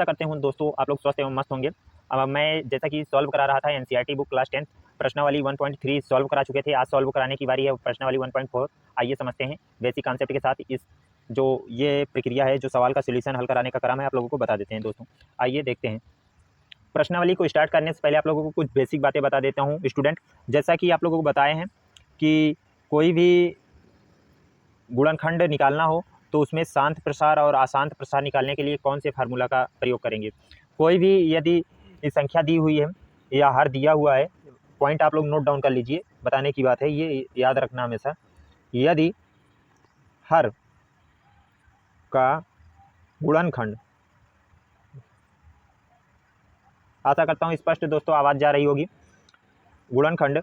आशा करते हूँ दोस्तों आप लोग स्वस्थ एवं मस्त होंगे। अब मैं जैसा कि सॉल्व करा रहा था एनसीईआरटी बुक क्लास 10 प्रश्नावली 1.3 सॉल्व करा चुके थे। आज सॉल्व कराने की बारी है प्रश्नावली 1.4। आइए समझते हैं बेसिक कॉन्सेप्ट के साथ इस जो ये प्रक्रिया है, जो सवाल का सोल्यूशन हल कराने का क्रम है, आप लोगों को बता देते हैं दोस्तों। आइए देखते हैं। प्रश्नावली को स्टार्ट करने से पहले आप लोगों को कुछ बेसिक बातें बता देता हूँ स्टूडेंट। जैसा कि आप लोगों को बताए हैं कि कोई भी गुणनखंड निकालना हो तो उसमें शांत प्रसार और अशांत प्रसार निकालने के लिए कौन से फार्मूला का प्रयोग करेंगे। कोई भी यदि संख्या दी हुई है या हर दिया हुआ है, पॉइंट आप लोग नोट डाउन कर लीजिए, बताने की बात है, ये याद रखना हमेशा। यदि हर का गुणनखंड, आशा करता हूँ स्पष्ट दोस्तों आवाज़ जा रही होगी, गुणनखंड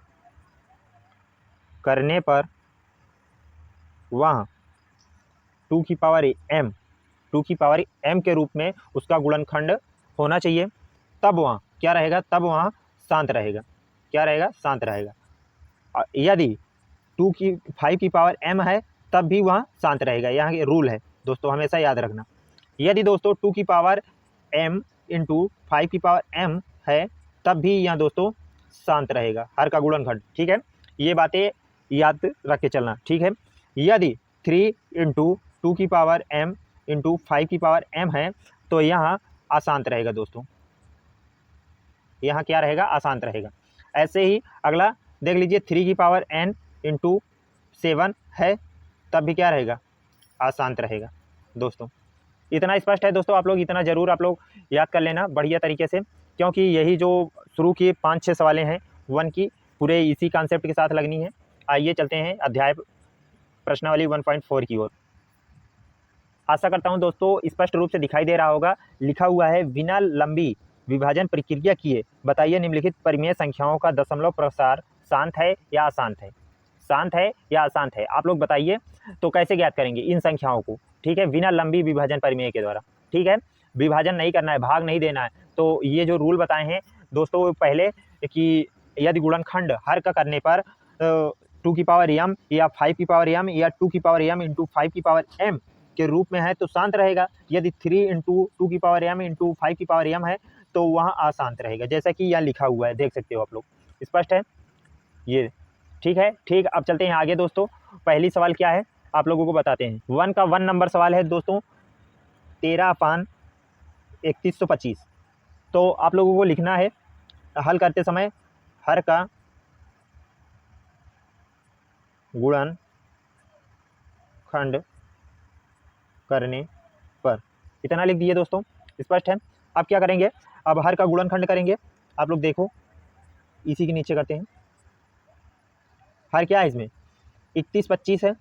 करने पर वह 2 की पावर m के रूप में उसका गुणनखंड होना चाहिए, तब वहाँ क्या रहेगा, तब वहाँ शांत रहेगा। क्या रहेगा? शांत रहेगा। यदि 5 की पावर m है तब भी वहाँ शांत रहेगा। यहाँ के रूल है दोस्तों, हमेशा याद रखना। यदि दोस्तों 2 की पावर m इंटू 5 की पावर m है तब भी यहाँ दोस्तों शांत रहेगा हर का गुणनखंड। ठीक है, ये बातें याद रख के चलना। ठीक है, यदि 3 इंटू 2 की पावर m इंटू 5 की पावर m है तो यहाँ अशांत रहेगा दोस्तों। यहाँ क्या रहेगा? अशांत रहेगा। ऐसे ही अगला देख लीजिए, 3 की पावर n इंटू 7 है तब भी क्या रहेगा? अशांत रहेगा दोस्तों। इतना स्पष्ट है दोस्तों, आप लोग इतना ज़रूर आप लोग याद कर लेना बढ़िया तरीके से, क्योंकि यही जो शुरू की 5-6 सवालें हैं 1 की, पूरे इसी कॉन्सेप्ट के साथ लगनी है। आइए चलते हैं अध्याय प्रश्नावली 1.4 की ओर। आशा करता हूं दोस्तों स्पष्ट रूप से दिखाई दे रहा होगा। लिखा हुआ है, बिना लंबी विभाजन प्रक्रिया किए बताइए निम्नलिखित परिमेय संख्याओं का दशमलव प्रसार शांत है या अशांत है। शांत है या अशांत है, आप लोग बताइए। तो कैसे ज्ञात करेंगे इन संख्याओं को? ठीक है, बिना लंबी विभाजन परिमेय के द्वारा। ठीक है, विभाजन नहीं करना है, भाग नहीं देना है। तो ये जो रूल बताए हैं दोस्तों पहले, कि यदि गुणनखंड हर का करने पर 2 की पावर m या 5 की पावर m या 2 की पावर m इंटू 5 की पावर m के रूप में है तो शांत रहेगा। यदि 3 इंटू 2 की पावर m इंटू 5 की पावर m है तो वहाँ अशांत रहेगा, जैसा कि यहाँ लिखा हुआ है, देख सकते हो आप लोग। स्पष्ट है ये? ठीक है, ठीक। अब चलते हैं आगे दोस्तों। पहली सवाल क्या है आप लोगों को बताते हैं। 1 का 1 नंबर सवाल है दोस्तों, 13/3125। तो आप लोगों को लिखना है हल करते समय, हर का गुणनखंड करने पर, इतना लिख दिए दोस्तों। स्पष्ट है? अब क्या करेंगे, अब हर का गुणनखंड करेंगे। आप लोग देखो, इसी के नीचे करते हैं। हर क्या है इसमें? 3125 है,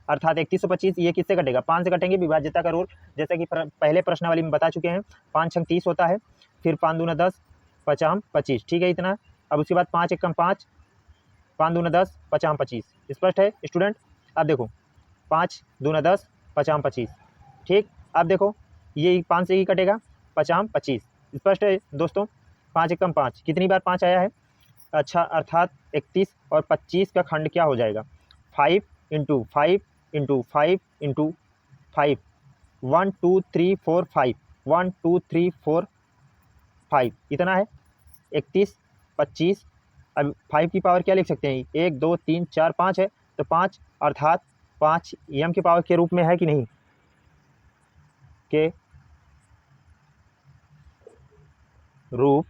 अर्थात 3125। ये किससे कटेगा? 5 से कटेंगे, विभाज्यता का रूल जैसा कि पहले प्रश्नावली में बता चुके हैं। 5 छंग 30 होता है, फिर 5 दूना 10, 5 25। ठीक है, इतना। अब उसके बाद 5 एकम 5, 5 दूना 10, 5 25। स्पष्ट है स्टूडेंट? अब देखो, 5 दूना 10, 5 25। ठीक, अब देखो ये 5 से ही कटेगा, 5 25। स्पष्ट है दोस्तों? 5 एकम 5, कितनी बार 5 आया है? अच्छा, अर्थात 31 और 25 का खंड क्या हो जाएगा? 5 इंटू 5 इंटू 5 इंटू 5, 1 2 3 4 5, 1 2 3 4 5, इतना है 31 25। अब 5 की पावर क्या लिख सकते हैं? 1 2 3 4 5 है, तो 5 अर्थात 5 m की पावर के रूप में है कि नहीं? के रूप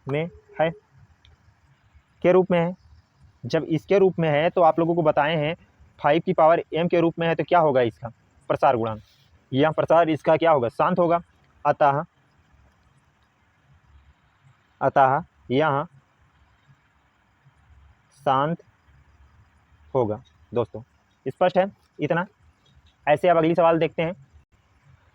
में है, के रूप में है। जब इसके रूप में है तो आप लोगों को बताए हैं 5 की पावर m के रूप में है तो क्या होगा इसका प्रसार गुणांक, यह प्रसार इसका क्या होगा? शांत होगा। अतः यहाँ शांत होगा दोस्तों। स्पष्ट है इतना? ऐसे अब अगली सवाल देखते हैं।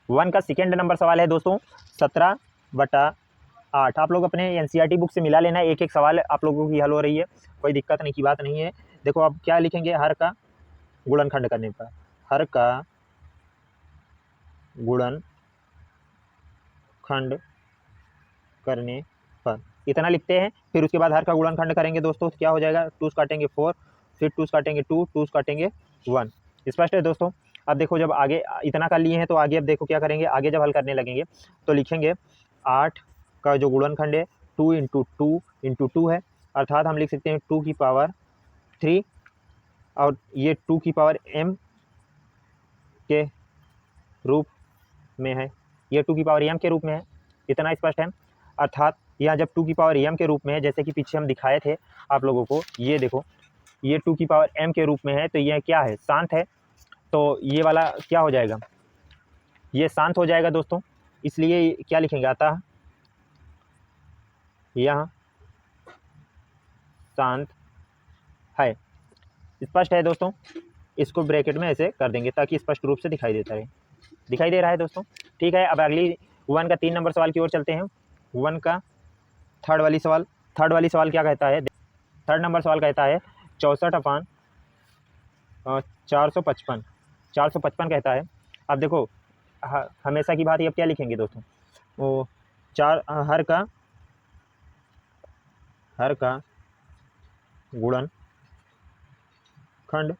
1 का सेकेंड नंबर सवाल है दोस्तों, 17/8। आप लोग अपने एनसीईआरटी बुक से मिला लेना, एक एक सवाल आप लोगों की हल हो रही है, कोई दिक्कत नहीं की बात नहीं है। देखो अब क्या लिखेंगे, हर का गुणनखंड करने पर, हर का गुणनखंड करने पर, इतना लिखते हैं। फिर उसके बाद हर का गुणनखंड करेंगे दोस्तों, तो क्या हो जाएगा? 2 काटेंगे 4, फिर 2 काटेंगे 2, 2 काटेंगे 1। स्पष्ट है दोस्तों? अब देखो जब आगे इतना कर लिए हैं तो आगे अब देखो क्या करेंगे, आगे जब हल करने लगेंगे तो लिखेंगे 8 का जो गुणनखंड है 2 इंटू टू है, अर्थात हम लिख सकते हैं 2 की पावर 3 और ये 2 की पावर m के रूप में है, ये 2 की पावर m के रूप में है। इतना स्पष्ट है। अर्थात यहाँ जब 2 की पावर m के रूप में है, जैसे कि पीछे हम दिखाए थे आप लोगों को, ये देखो ये 2 की पावर m के रूप में है तो यह क्या है, शांत है। तो ये वाला क्या हो जाएगा, ये शांत हो जाएगा दोस्तों, इसलिए क्या लिखेंगे, अतः यह शांत है। स्पष्ट है दोस्तों, इसको ब्रैकेट में ऐसे कर देंगे ताकि स्पष्ट रूप से दिखाई देता रहे। दिखाई दे रहा है दोस्तों, ठीक है। अब अगली 1 का 3 नंबर सवाल की ओर चलते हैं। 1 का थर्ड वाली सवाल क्या कहता है, थर्ड नंबर सवाल कहता है 64/455 कहता है। अब देखो हमेशा की बात, अब क्या लिखेंगे दोस्तों, वो हर का गुणन खंड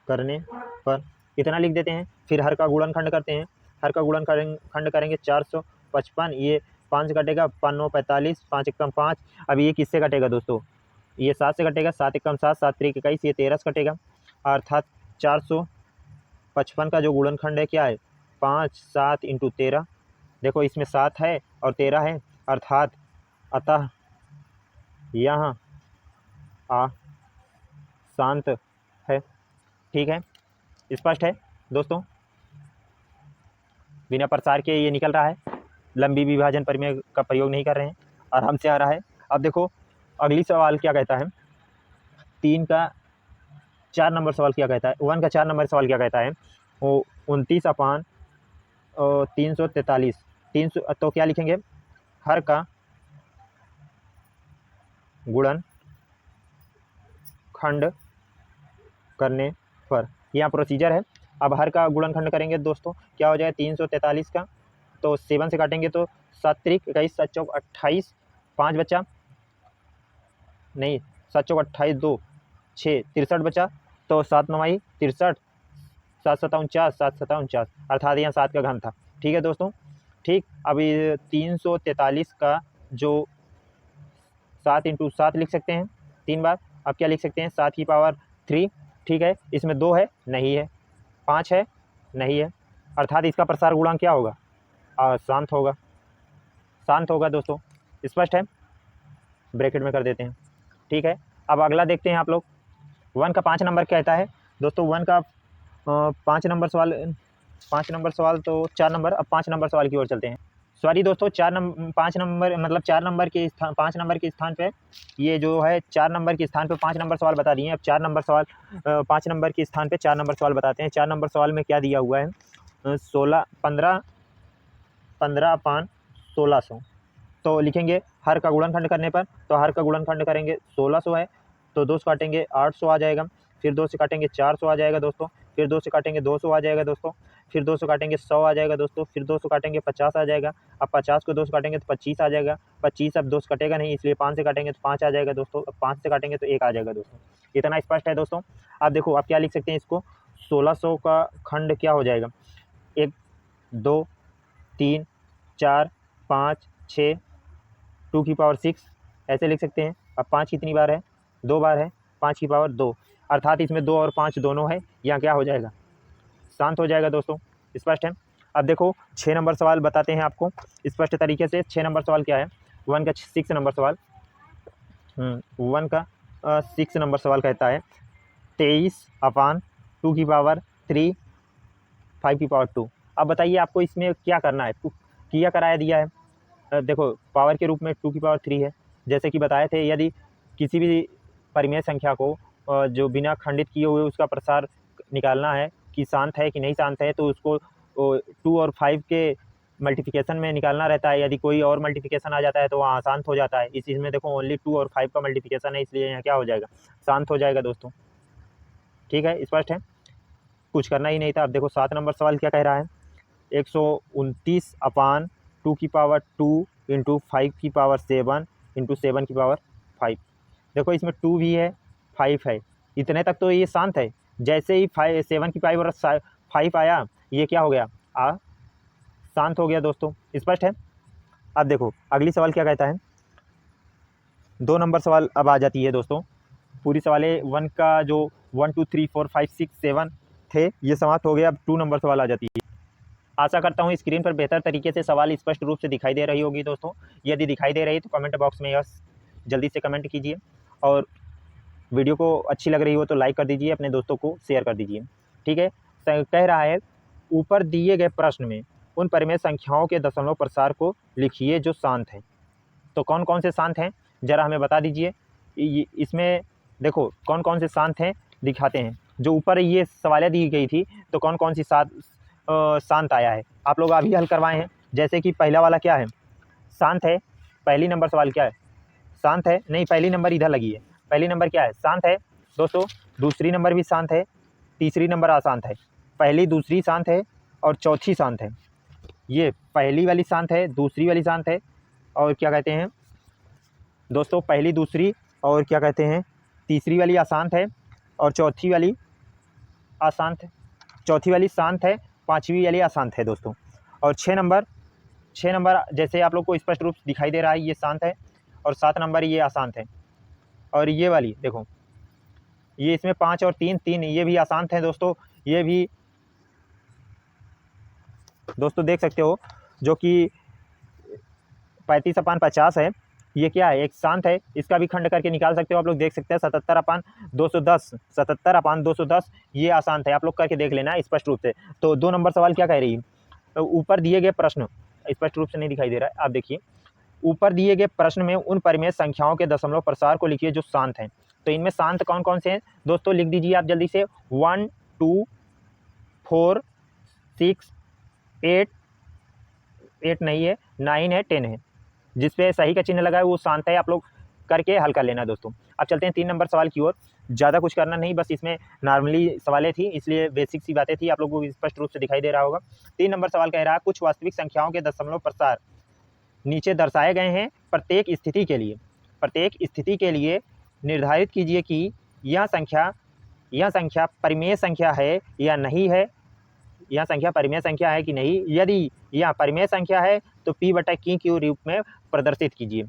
करने पर इतना लिख देते हैं, फिर हर का गुणन खंड करते हैं। हर का गुणन खंड करेंगे 455, ये 5 कटेगा, 5 9 45, 5 एकम 5। अब ये किससे कटेगा दोस्तों, ये 7 से कटेगा, 7 एकम 7, 7 3 21, ये 13 से कटेगा। अर्थात 455 का जो गुणनखंड है क्या है, 5 7 इंटू 13। देखो इसमें 7 है और 13 है, अर्थात अतः यहाँ शांत है। ठीक है, स्पष्ट है दोस्तों, बिना प्रसार के ये निकल रहा है, लंबी विभाजन परिमेय का प्रयोग नहीं कर रहे हैं, आराम से आ रहा है। अब देखो अगली सवाल क्या कहता है, 3 का 4 नंबर सवाल क्या कहता है, 1 का 4 नंबर सवाल क्या कहता है, वो 29/343, 300। तो क्या लिखेंगे, हर का गुणन खंड करने पर, यहाँ प्रोसीजर है। अब हर का गुणनखंड करेंगे दोस्तों, क्या हो जाए 343 का, तो 7 से काटेंगे तो 7 3 21, 7 4 28, 5 बचा, नहीं 7 4 28, 2 6 63 बचा, तो 7 9 63, 7 7 49, 7 7 49, अर्थात यहाँ 7 का घन था। ठीक है दोस्तों, ठीक। अभी 343 का जो 7 इंटू 7 लिख सकते हैं 3 बार। अब क्या लिख सकते हैं, 7 की पावर 3, ठीक है। इसमें 2 है, नहीं है, 5 है, नहीं है, अर्थात इसका प्रसार गुणांक क्या होगा, शांत होगा, शांत होगा दोस्तों, स्पष्ट है। ब्रैकेट में कर देते हैं, ठीक है। अब अगला देखते हैं आप लोग, 1 का 5 नंबर कहता है दोस्तों, 1 का 5 नंबर सवाल तो 4 नंबर, अब 5 नंबर सवाल की ओर चलते हैं। सॉरी दोस्तों, 5 नंबर मतलब 4 नंबर के स्थान 5 नंबर के स्थान पे ये जो है 4 नंबर के स्थान पे 5 नंबर सवाल बता दिए हैं। अब 4 नंबर सवाल 5 नंबर के स्थान पे 4 नंबर सवाल बताते हैं। 4 नंबर सवाल में क्या दिया हुआ है, 15/1600, तो लिखेंगे हर का गुणनखंड करने पर, तो हर का गुणनखंड करेंगे 1600 है, तो 2 से काटेंगे 800 आ जाएगा, फिर 2 से काटेंगे 400 आ जाएगा दोस्तों, फिर 2 से काटेंगे 200 आ जाएगा दोस्तों, फिर 2 से काटेंगे 100 आ जाएगा दोस्तों, फिर 2 से काटेंगे 50 आ जाएगा। अब 50 को 2 से काटेंगे तो 25 आ जाएगा, 25 अब 2 से कटेगा नहीं, इसलिए 5 से काटेंगे तो 5 आ जाएगा दोस्तों, अब 5 से काटेंगे तो 1 आ जाएगा दोस्तों। इतना स्पष्ट है दोस्तों। अब देखो आप क्या लिख सकते हैं, इसको 1600 का खंड क्या हो जाएगा, 1 2 3 4 5 6, 2 की पावर 6 ऐसे लिख सकते हैं। अब 5 कितनी बार है, 2 बार है, 5 की पावर 2, अर्थात इसमें 2 और 5 दोनों है, यहाँ क्या हो जाएगा, शांत हो जाएगा दोस्तों, स्पष्ट है। अब देखो 6 नंबर सवाल बताते हैं आपको स्पष्ट तरीके से। 6 नंबर सवाल क्या है, 1 का 6 नंबर सवाल 1 का 6 नंबर सवाल कहता है 23/2 की पावर 3 5 की पावर 2। अब बताइए आपको इसमें क्या करना है, किया कराया दिया है। देखो पावर के रूप में 2 की पावर 3 है, जैसे कि बताए थे, यदि किसी भी परिमेय संख्या को जो बिना खंडित किए हुए उसका प्रसार निकालना है कि शांत है कि नहीं शांत है, तो उसको 2 और 5 के मल्टीप्लिकेशन में निकालना रहता है। यदि कोई और मल्टीप्लिकेशन आ जाता है तो वहाँ अशांत हो जाता है। इस चीज़ में देखो ओनली 2 और 5 का मल्टीप्लिकेशन है, इसलिए यहाँ क्या हो जाएगा, शांत हो जाएगा दोस्तों। ठीक है, स्पष्ट है, कुछ करना ही नहीं था। अब देखो 7 नंबर सवाल क्या कह रहा है, 129/2 की पावर 2 इंटू 5 की पावर 7 इंटू 7 की पावर 5। देखो इसमें 2 भी है 5 है, इतने तक तो ये शांत है। जैसे ही 7 की पावर 5 आया, ये क्या हो गया, शांत हो गया दोस्तों। स्पष्ट है। अब देखो अगली सवाल क्या कहता है, 2 नंबर सवाल अब आ जाती है दोस्तों। पूरी सवालें 1 का जो 1 2 3 4 5 6 7 थे ये समाप्त हो गया। अब 2 नंबर सवाल आ जाती है। आशा करता हूँ स्क्रीन पर बेहतर तरीके से सवाल स्पष्ट रूप से दिखाई दे रही होगी दोस्तों। यदि दिखाई दे रही तो कमेंट बॉक्स में यस जल्दी से कमेंट कीजिए, और वीडियो को अच्छी लग रही हो तो लाइक कर दीजिए, अपने दोस्तों को शेयर कर दीजिए। ठीक है। कह रहा है ऊपर दिए गए प्रश्न में उन परिमेय संख्याओं के दशमलव प्रसार को लिखिए जो शांत हैं। तो कौन कौन से शांत हैं ज़रा हमें बता दीजिए। इसमें देखो कौन कौन से शांत हैं दिखाते हैं। जो ऊपर ये सवालें दी गई थी तो कौन कौन सी शांत आया है, आप लोग अभी हल करवाए हैं। जैसे कि पहला वाला क्या है, शांत है। पहली नंबर सवाल क्या है, शांत है। नहीं, पहली नंबर इधर लगी है। पहली नंबर क्या है, शांत है दोस्तों। दूसरी नंबर भी शांत है, तीसरी नंबर अशांत है। पहली दूसरी शांत है और चौथी शांत है। ये पहली वाली शांत है, दूसरी वाली शांत है, और क्या कहते हैं दोस्तों, पहली दूसरी और क्या कहते हैं तीसरी वाली अशांत है, और चौथी वाली अशांत है। चौथी वाली शांत है, पांचवी वाली अशांत है दोस्तों। और 6 नंबर जैसे आप लोग को स्पष्ट रूप से दिखाई दे रहा है ये शांत है, और 7 नंबर ये अशांत है। और ये वाली देखो, ये इसमें 5 और 3 ये भी अशांत है दोस्तों। ये भी दोस्तों देख सकते हो, जो कि 35/50 है। ये क्या है, एक शांत है। इसका भी खंड करके निकाल सकते हो आप लोग, देख सकते हैं 77/210 77/210 ये अशांत है। आप लोग करके देख लेना स्पष्ट रूप से। तो 2 नंबर सवाल क्या कह रही है, तो ऊपर दिए गए प्रश्न, स्पष्ट रूप से नहीं दिखाई दे रहा है, आप देखिए। ऊपर दिए गए प्रश्न में उन परिमेय संख्याओं के दशमलव प्रसार को लिखिए जो शांत हैं। तो इनमें शांत कौन कौन से हैं दोस्तों, लिख दीजिए आप जल्दी से। 1 2 4 6 8 नहीं है, 9 है, 10 है। जिस पे सही का चिन्ह लगा है वो शांत है। आप लोग करके हल कर लेना दोस्तों। अब चलते हैं 3 नंबर सवाल की ओर। ज़्यादा कुछ करना नहीं, बस इसमें नॉर्मली सवालें थी, इसलिए बेसिक सी बातें थी, आप लोगों को स्पष्ट रूप से दिखाई दे रहा होगा। 3 नंबर सवाल कह रहा है कुछ वास्तविक संख्याओं के दशमलव प्रसार नीचे दर्शाए गए हैं। प्रत्येक स्थिति के लिए निर्धारित कीजिए कि यह संख्या परिमेय संख्या है या नहीं है। यह संख्या परिमेय संख्या है कि नहीं। यदि यह परिमेय संख्या है तो P/Q के रूप में प्रदर्शित कीजिए।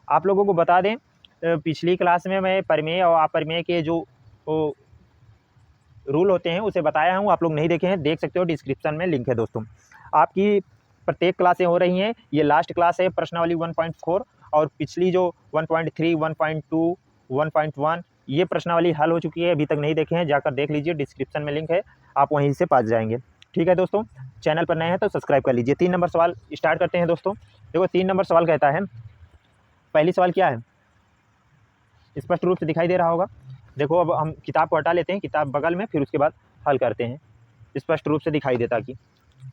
आप लोगों को बता दें, पिछली क्लास में मैं परिमेय और अपरिमेय के जो रूल होते हैं उसे बताया हूँ। आप लोग नहीं देखे हैं, देख सकते हो, डिस्क्रिप्शन में लिंक है दोस्तों। आपकी प्रत्येक क्लासें हो रही हैं, ये लास्ट क्लास है प्रश्नावली 1.4, और पिछली जो 1.3 1.2 1.1 ये प्रश्नावली हल हो चुकी है। अभी तक नहीं देखे हैं जाकर देख लीजिए, डिस्क्रिप्शन में लिंक है, आप वहीं से पास जाएंगे। ठीक है दोस्तों, चैनल पर नए हैं तो सब्सक्राइब कर लीजिए। 3 नंबर सवाल स्टार्ट करते हैं दोस्तों। देखो 3 नंबर सवाल कहता है, पहली सवाल क्या है, स्पष्ट रूप से दिखाई दे रहा होगा। देखो अब हम किताब को हटा लेते हैं, किताब बगल में, फिर उसके बाद हल करते हैं, स्पष्ट रूप से दिखाई देता कि।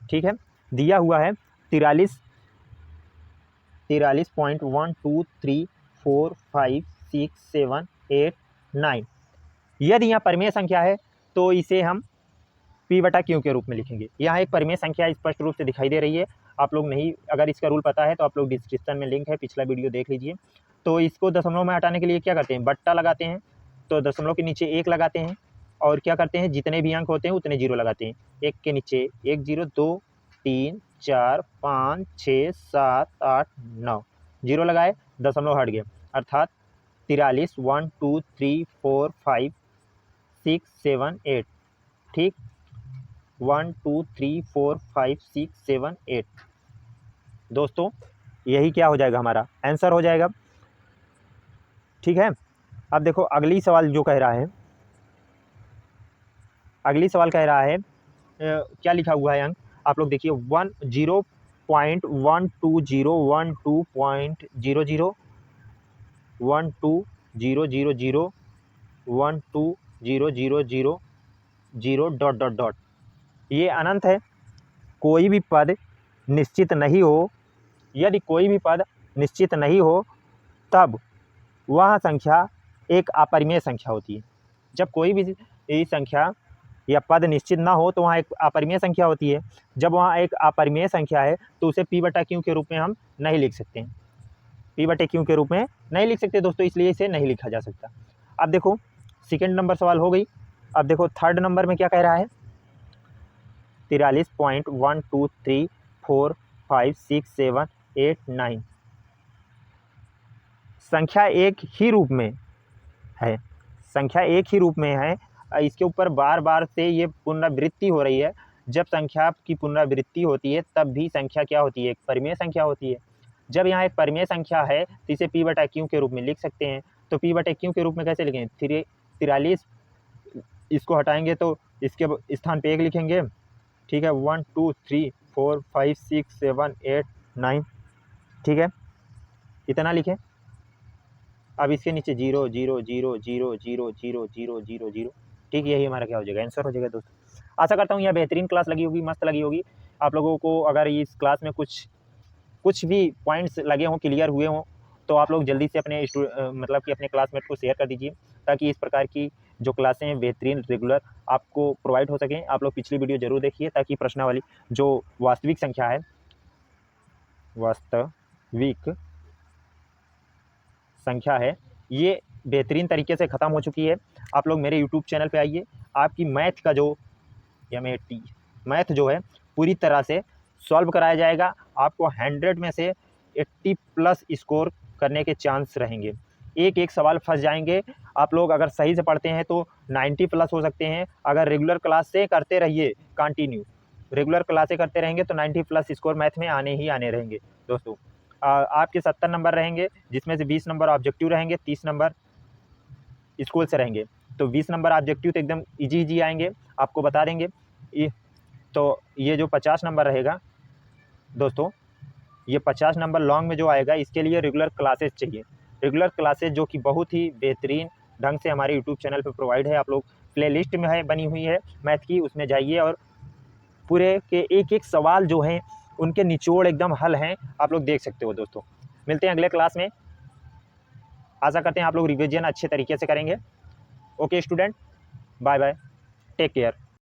ठीक है, दिया हुआ है 43.123456789। यदि यहाँ परिमेय संख्या है तो इसे हम P/Q के रूप में लिखेंगे। यहाँ एक परिमेय संख्या स्पष्ट रूप से दिखाई दे रही है। आप लोग नहीं, अगर इसका रूल पता है तो आप लोग डिस्क्रिप्शन में लिंक है, पिछला वीडियो देख लीजिए। तो इसको दशमलव में हटाने के लिए क्या करते हैं, बट्टा लगाते हैं। तो दशमलव के नीचे 1 लगाते हैं, और क्या करते हैं, जितने भी अंक होते हैं उतने 0 लगाते हैं। 1 के नीचे 1 0, 2 3 4 5 6 7 8 9 0 लगाए, दशमलव हट गए, अर्थात 43 1 2 3 4 5 6 7 8। ठीक, 1 2 3 4 5 6 7 8 दोस्तों, यही क्या हो जाएगा, हमारा आंसर हो जाएगा। ठीक है। अब देखो अगली सवाल जो कह रहा है, अगली सवाल कह रहा है क्या लिखा हुआ है अंक, आप लोग देखिए 0.120 12.00 12.000 12.000 ये अनंत है। कोई भी पद निश्चित नहीं हो, यदि कोई भी पद निश्चित नहीं हो तब वह संख्या एक अपरिमेय संख्या होती है। जब कोई भी संख्या या पद निश्चित ना हो तो वहाँ एक अपरिमेय संख्या होती है। जब वहाँ एक अपरिमेय संख्या है तो उसे P/Q के रूप में हम नहीं लिख सकते हैं। P/Q के रूप में नहीं लिख सकते दोस्तों, इसलिए इसे नहीं लिखा जा सकता। अब देखो सेकंड नंबर सवाल हो गई। अब देखो थर्ड नंबर में क्या कह रहा है, 43.1 2 3 4 5 6 7 8 9 संख्या एक ही रूप में है, संख्या एक ही रूप में है। इसके ऊपर बार बार से ये पुनरावृत्ति हो रही है। जब संख्या की पुनरावृत्ति होती है तब भी संख्या क्या होती है, एक परिमेय संख्या होती है। जब यहाँ एक परिमेय संख्या है तो इसे पी बटा क्यू के रूप में लिख सकते हैं। तो पी बटा क्यू के रूप में कैसे लिखेंगे, 43, इसको हटाएंगे तो इसके स्थान पे 1 लिखेंगे, ठीक है। 1 2 3 4 5 6 7 8 9, ठीक है, इतना लिखें। अब इसके नीचे 0 0 0 0 0 0 0 0 0, ठीक, यही हमारा क्या हो जाएगा, आंसर हो जाएगा दोस्तों। आशा करता हूँ यह बेहतरीन क्लास लगी होगी, मस्त लगी होगी आप लोगों को। अगर इस क्लास में कुछ भी पॉइंट्स लगे हों, क्लियर हुए हों, तो आप लोग जल्दी से अपने मतलब कि अपने क्लासमेट को शेयर कर दीजिए, ताकि इस प्रकार की जो क्लासें हैं बेहतरीन रेगुलर आपको प्रोवाइड हो सकें। आप लोग पिछली वीडियो जरूर देखिए, ताकि प्रश्नावली जो वास्तविक संख्या है, वास्तविक संख्या है, ये बेहतरीन तरीके से ख़त्म हो चुकी है। आप लोग मेरे यूट्यूब चैनल पे आइए, आपकी मैथ का जो MAT मैथ जो है पूरी तरह से सॉल्व कराया जाएगा। आपको 100 में से 80+ स्कोर करने के चांस रहेंगे। एक एक सवाल फंस जाएंगे आप लोग, अगर सही से पढ़ते हैं तो 90+ हो सकते हैं। अगर रेगुलर क्लास से करते रहिए, कंटिन्यू रेगुलर क्लासें करते रहेंगे तो 90+ स्कोर मैथ में आने ही आने रहेंगे दोस्तों। आपके 70 नंबर रहेंगे, जिसमें से 20 नंबर ऑब्जेक्टिव रहेंगे, 30 नंबर स्कूल से रहेंगे। तो 20 नंबर ऑब्जेक्टिव तो एकदम इजी आएंगे, आपको बता देंगे। तो ये जो 50 नंबर रहेगा दोस्तों, ये 50 नंबर लॉन्ग में जो आएगा, इसके लिए रेगुलर क्लासेस चाहिए। रेगुलर क्लासेस जो कि बहुत ही बेहतरीन ढंग से हमारे यूट्यूब चैनल पर प्रोवाइड है। आप लोग प्लेलिस्ट में है बनी हुई है मैथ की, उसमें जाइए और पूरे के एक एक सवाल जो हैं उनके निचोड़ एकदम हल हैं, आप लोग देख सकते हो दोस्तों। मिलते हैं अगले क्लास में, आशा करते हैं आप लोग रिवीजन अच्छे तरीके से करेंगे। Okay student, bye bye, take care.